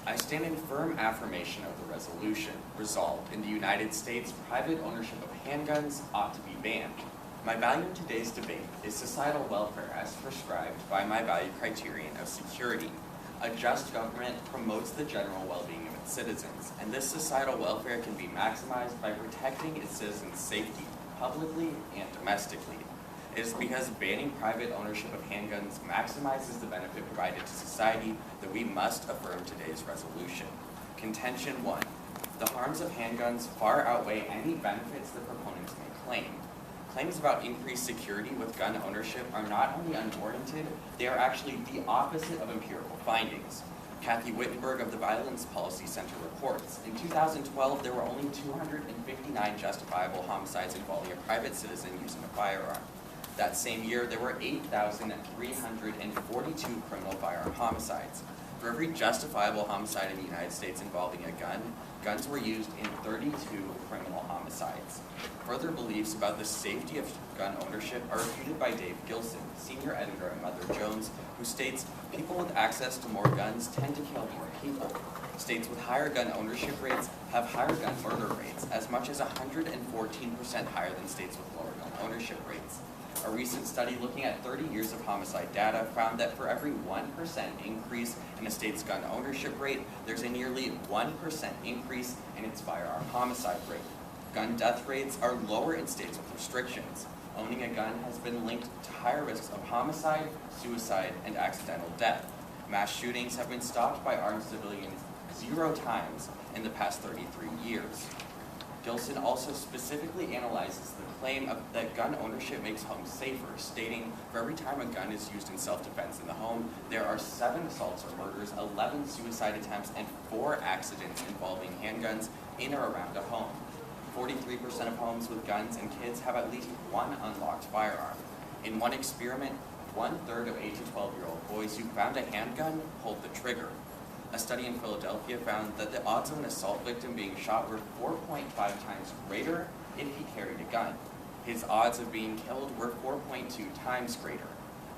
I stand in firm affirmation of the resolution. Resolved, in the United States, private ownership of handguns ought to be banned. My value in today's debate is societal welfare as prescribed by my value criterion of security. A just government promotes the general well-being of its citizens, and this societal welfare can be maximized by protecting its citizens' safety, publicly and domestically. It is because banning private ownership of handguns maximizes the benefit provided to society that we must affirm today's resolution. Contention 1. The harms of handguns far outweigh any benefits the proponents may claim. Claims about increased security with gun ownership are not only unwarranted, they are actually the opposite of empirical findings. Kathy Wittenberg of the Violence Policy Center reports, in 2012 there were only 259 justifiable homicides involving a private citizen using a firearm. That same year, there were 8,342 criminal firearm homicides. For every justifiable homicide in the United States involving a gun, guns were used in 32 criminal homicides. Further beliefs about the safety of gun ownership are refuted by Dave Gilson, senior editor at Mother Jones, who states, people with access to more guns tend to kill more people. States with higher gun ownership rates have higher gun murder rates, as much as 114% higher than states with lower gun ownership rates. A recent study looking at 30 years of homicide data found that for every 1% increase in a state's gun ownership rate, there's a nearly 1% increase in its firearm homicide rate. Gun death rates are lower in states with restrictions. Owning a gun has been linked to higher risks of homicide, suicide, and accidental death. Mass shootings have been stopped by armed civilians 0 times in the past 33 years. Gilson also specifically analyzes the claim that gun ownership makes homes safer, stating, for every time a gun is used in self-defense in the home, there are 7 assaults or murders, 11 suicide attempts, and 4 accidents involving handguns in or around a home. 43% of homes with guns and kids have at least one unlocked firearm. In one experiment, 1/3 of 8 to 12-year-old boys who found a handgun pulled the trigger. A study in Philadelphia found that the odds of an assault victim being shot were 4.5 times greater if he carried a gun. His odds of being killed were 4.2 times greater.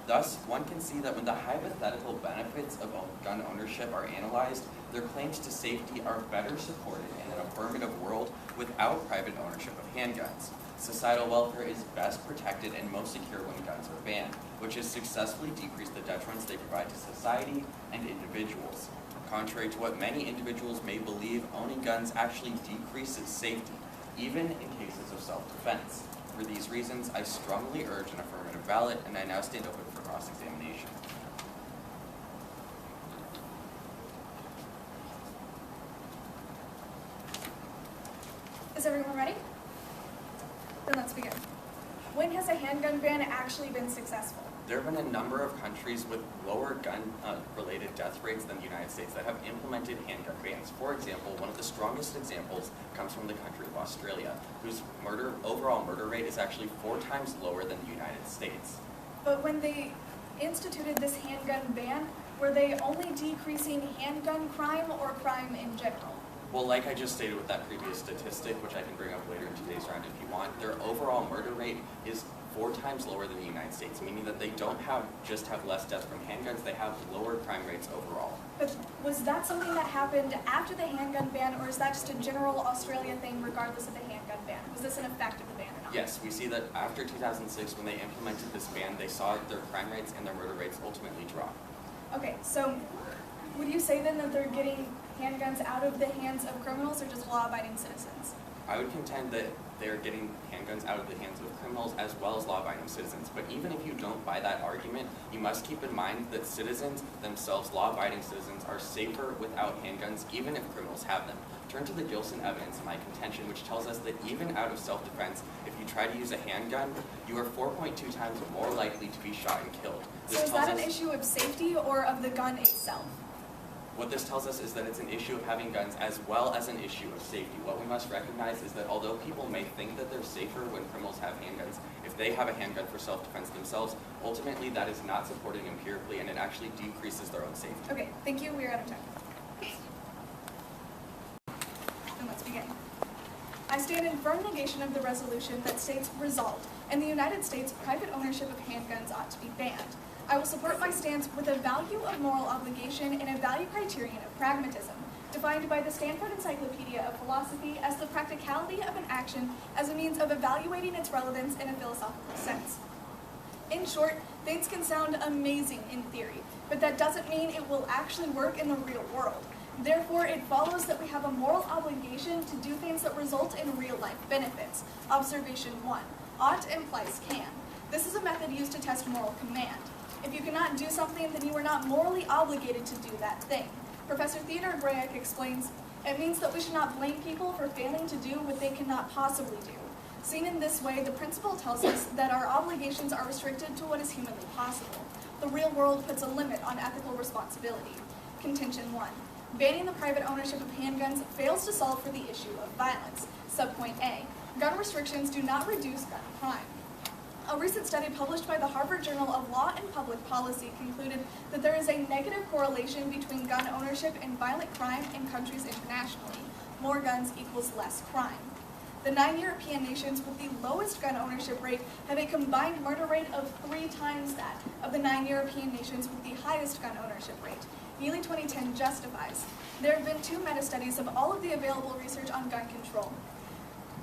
Thus, one can see that when the hypothetical benefits of gun ownership are analyzed, their claims to safety are better supported in an affirmative world without private ownership of handguns. Societal welfare is best protected and most secure when guns are banned, which has successfully decreased the detriments they provide to society and individuals. Contrary to what many individuals may believe, owning guns actually decreases safety, even in cases of self-defense. For these reasons, I strongly urge an affirmative ballot, and I now stand open for cross-examination. Is everyone ready? Then let's begin. When has a handgun ban actually been successful? There have been a number of countries with lower gun-related death rates than the United States that have implemented handgun bans. For example, one of the strongest examples comes from the country of Australia, whose overall murder rate is actually 4 times lower than the United States. But when they instituted this handgun ban, were they only decreasing handgun crime or crime in general? Well, like I just stated with that previous statistic, which I can bring up later in today's round if you want, their overall murder rate is 4 times lower than the United States, meaning that they don't just have less deaths from handguns, they have lower crime rates overall. But was that something that happened after the handgun ban, or is that just a general Australia thing regardless of the handgun ban? Was this an effect of the ban or not? Yes, we see that after 2006, when they implemented this ban, they saw their crime rates and their murder rates ultimately drop. Okay, so would you say then that they're getting handguns out of the hands of criminals or just law-abiding citizens? I would contend that they're getting handguns out of the hands of criminals as well as law-abiding citizens. But even if you don't buy that argument, you must keep in mind that citizens themselves, law-abiding citizens, are safer without handguns, even if criminals have them. Turn to the Gilson evidence in my contention, which tells us that even out of self-defense, if you try to use a handgun, you are 4.2 times more likely to be shot and killed. So is that an issue of safety or of the gun itself? What this tells us is that it's an issue of having guns as well as an issue of safety. What we must recognize is that although people may think that they're safer when criminals have handguns, if they have a handgun for self-defense themselves, ultimately that is not supported empirically and it actually decreases their own safety. Okay, thank you. We are out of time. Then let's begin. I stand in firm negation of the resolution that states resolved. In the United States, private ownership of handguns ought to be banned. I will support my stance with a value of moral obligation and a value criterion of pragmatism, defined by the Stanford Encyclopedia of Philosophy as the practicality of an action as a means of evaluating its relevance in a philosophical sense. In short, things can sound amazing in theory, but that doesn't mean it will actually work in the real world. Therefore, it follows that we have a moral obligation to do things that result in real-life benefits. Observation 1. Ought implies can. This is a method used to test moral command. If you cannot do something, then you are not morally obligated to do that thing. Professor Theodore Grayek explains, it means that we should not blame people for failing to do what they cannot possibly do. Seen in this way, the principle tells us that our obligations are restricted to what is humanly possible. The real world puts a limit on ethical responsibility. Contention 1. Banning the private ownership of handguns fails to solve for the issue of violence. Subpoint A. Gun restrictions do not reduce gun crime. A recent study published by the Harvard Journal of Law and Public Policy concluded that there is a negative correlation between gun ownership and violent crime in countries internationally. More guns equals less crime. The 9 European nations with the lowest gun ownership rate have a combined murder rate of 3 times that of the 9 European nations with the highest gun ownership rate. Nearly 2010 justifies. There have been 2 meta-studies of all of the available research on gun control.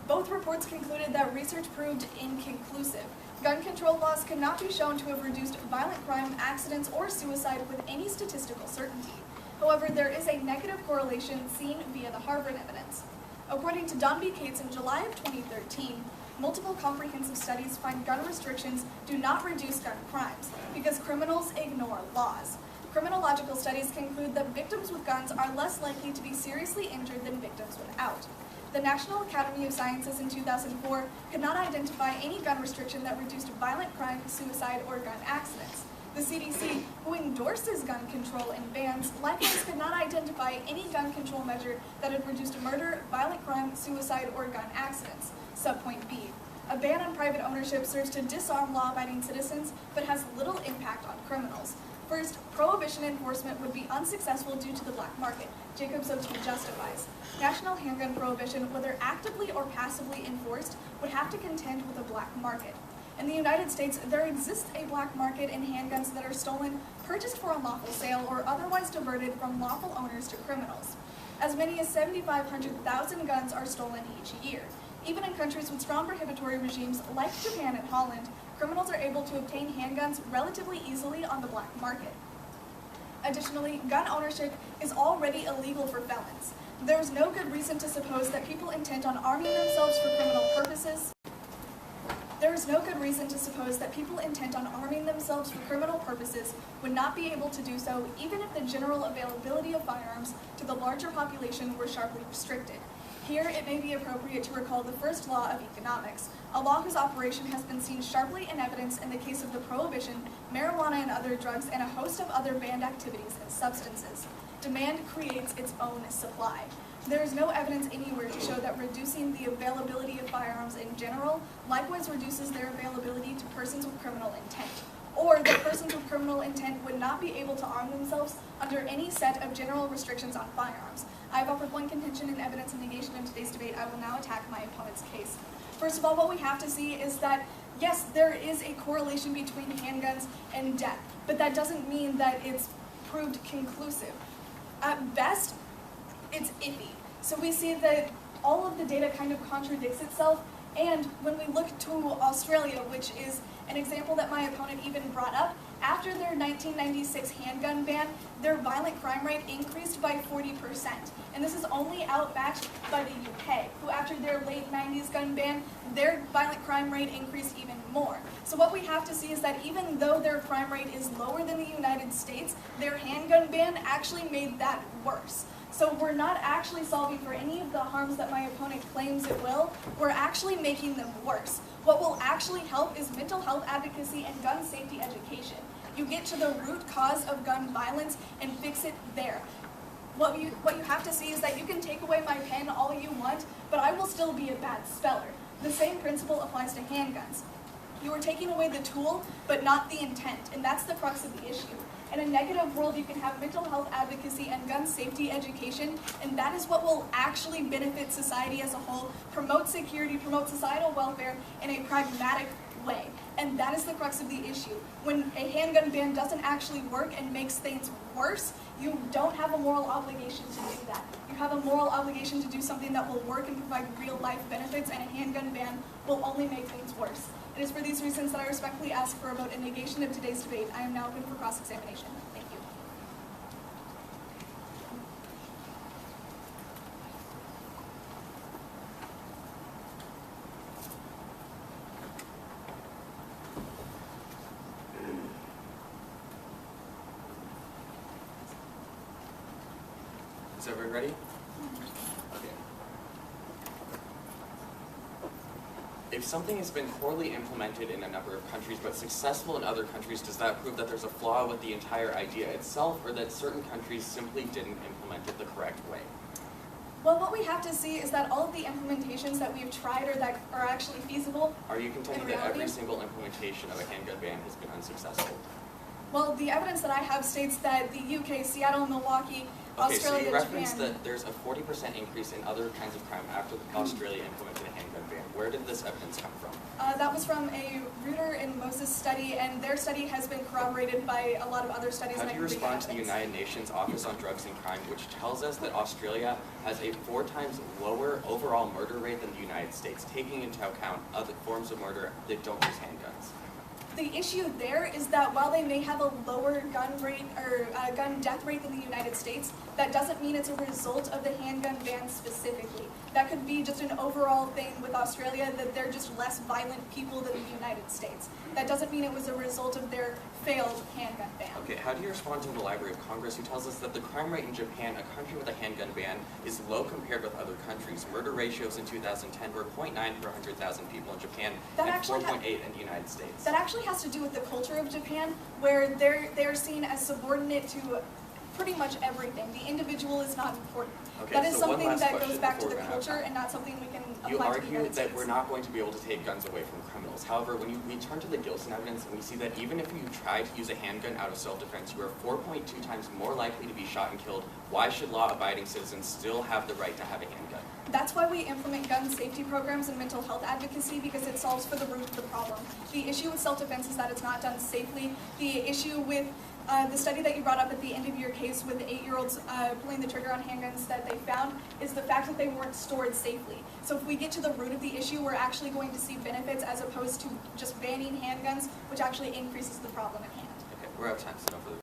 Both reports concluded that research proved inconclusive. Gun control laws could not be shown to have reduced violent crime, accidents, or suicide with any statistical certainty. However, there is a negative correlation seen via the Harvard evidence. According to Don B. Cates in July of 2013, multiple comprehensive studies find gun restrictions do not reduce gun crimes because criminals ignore laws. Criminological studies conclude that victims with guns are less likely to be seriously injured than victims without. The National Academy of Sciences in 2004 could not identify any gun restriction that reduced violent crime, suicide, or gun accidents. The CDC, who endorses gun control and bans, likewise could not identify any gun control measure that had reduced murder, violent crime, suicide, or gun accidents. Subpoint B. A ban on private ownership serves to disarm law-abiding citizens, but has little impact on criminals. First, prohibition enforcement would be unsuccessful due to the black market. Jacobs O2 justifies. National handgun prohibition, whether actively or passively enforced, would have to contend with a black market. In the United States, there exists a black market in handguns that are stolen, purchased for unlawful sale, or otherwise diverted from lawful owners to criminals. As many as 7,500,000 guns are stolen each year. Even in countries with strong prohibitory regimes like Japan and Holland, criminals are able to obtain handguns relatively easily on the black market. Additionally, gun ownership is already illegal for felons. There is no good reason to suppose that people intent on arming themselves for criminal purposes would not be able to do so even if the general availability of firearms to the larger population were sharply restricted. Here, it may be appropriate to recall the first law of economics, a law whose operation has been seen sharply in evidence in the case of the prohibition, marijuana and other drugs, and a host of other banned activities and substances. Demand creates its own supply. There is no evidence anywhere to show that reducing the availability of firearms in general likewise reduces their availability to persons with criminal intent, or that persons with criminal intent would not be able to arm themselves under any set of general restrictions on firearms. I have offered one contention and evidence in negation in today's debate. I will now attack my opponent's case. First of all, what we have to see is that, yes, there is a correlation between handguns and death, but that doesn't mean that it's proved conclusive. At best, it's iffy. So we see that all of the data kind of contradicts itself, and when we look to Australia, which is an example that my opponent even brought up, after their 1996 handgun ban, their violent crime rate increased by 40%. And this is only outmatched by the UK, who after their late 90s gun ban, their violent crime rate increased even more. So what we have to see is that even though their crime rate is lower than the United States, their handgun ban actually made that worse. So we're not actually solving for any of the harms that my opponent claims it will, we're actually making them worse. What will actually help is mental health advocacy and gun safety education. You get to the root cause of gun violence and fix it there. What you have to see is that you can take away my pen all you want, but I will still be a bad speller. The same principle applies to handguns. You are taking away the tool, but not the intent, and that's the crux of the issue. In a negative world, you can have mental health advocacy and gun safety education, and that is what will actually benefit society as a whole, promote security, promote societal welfare in a pragmatic way. And that is the crux of the issue. When a handgun ban doesn't actually work and makes things worse, you don't have a moral obligation to do that. You have a moral obligation to do something that will work and provide real life benefits, and a handgun ban will only make things worse. It is for these reasons that I respectfully ask for a vote in negation of today's debate. I am now open for cross-examination. Thank you. Is everyone ready? Okay. If something has been poorly implemented in a number of countries but successful in other countries, does that prove that there's a flaw with the entire idea itself, or that certain countries simply didn't implement it the correct way? Well, what we have to see is that all of the implementations that we've tried or that are actually feasible. Are you contending In that reality? every single implementation of a handgun ban has been unsuccessful? Well, the evidence that I have states that the UK, Seattle, Milwaukee, Okay, Australia, so you referenced Japan. that there's a 40% increase in other kinds of crime after Australia implemented a handgun ban. Where did this evidence come from? That was from a Reuter and Moses study, and their study has been corroborated by a lot of other studies. How and do I you can bring respond to the evidence. United Nations Office on Drugs and Crime, which tells us that Australia has a 4 times lower overall murder rate than the United States, taking into account other forms of murder that don't use handguns? The issue there is that while they may have a lower gun rate or gun death rate than the United States, that doesn't mean it's a result of the handgun ban specifically. That could be just an overall thing with Australia, that they're just less violent people than the United States. That doesn't mean it was a result of their failed handgun ban. Okay, how do you respond to the Library of Congress, who tells us that the crime rate in Japan, a country with a handgun ban, is low compared with other countries? Murder ratios in 2010 were 0.9 per 100,000 people in Japan That and actually 4.8 in the United States. That actually has to do with the culture of Japan, where they're seen as subordinate to pretty much everything. The individual is not important. Okay, That is so one something last that question goes back to before the we run out of culture time. and not something we can You apply to the argue United that States. we're not going to be able to take guns away from criminals. However, when we turn to the Gilson evidence and we see that even if you try to use a handgun out of self-defense, you are 4.2 times more likely to be shot and killed. Why should law-abiding citizens still have the right to have a handgun? That's why we implement gun safety programs and mental health advocacy, because it solves for the root of the problem. The issue with self-defense is that it's not done safely. The issue with the study that you brought up at the end of your case with 8-year-olds pulling the trigger on handguns that they found is the fact that they weren't stored safely. So if we get to the root of the issue, we're actually going to see benefits as opposed to just banning handguns, which actually increases the problem at hand. Okay, we're out of time, so no further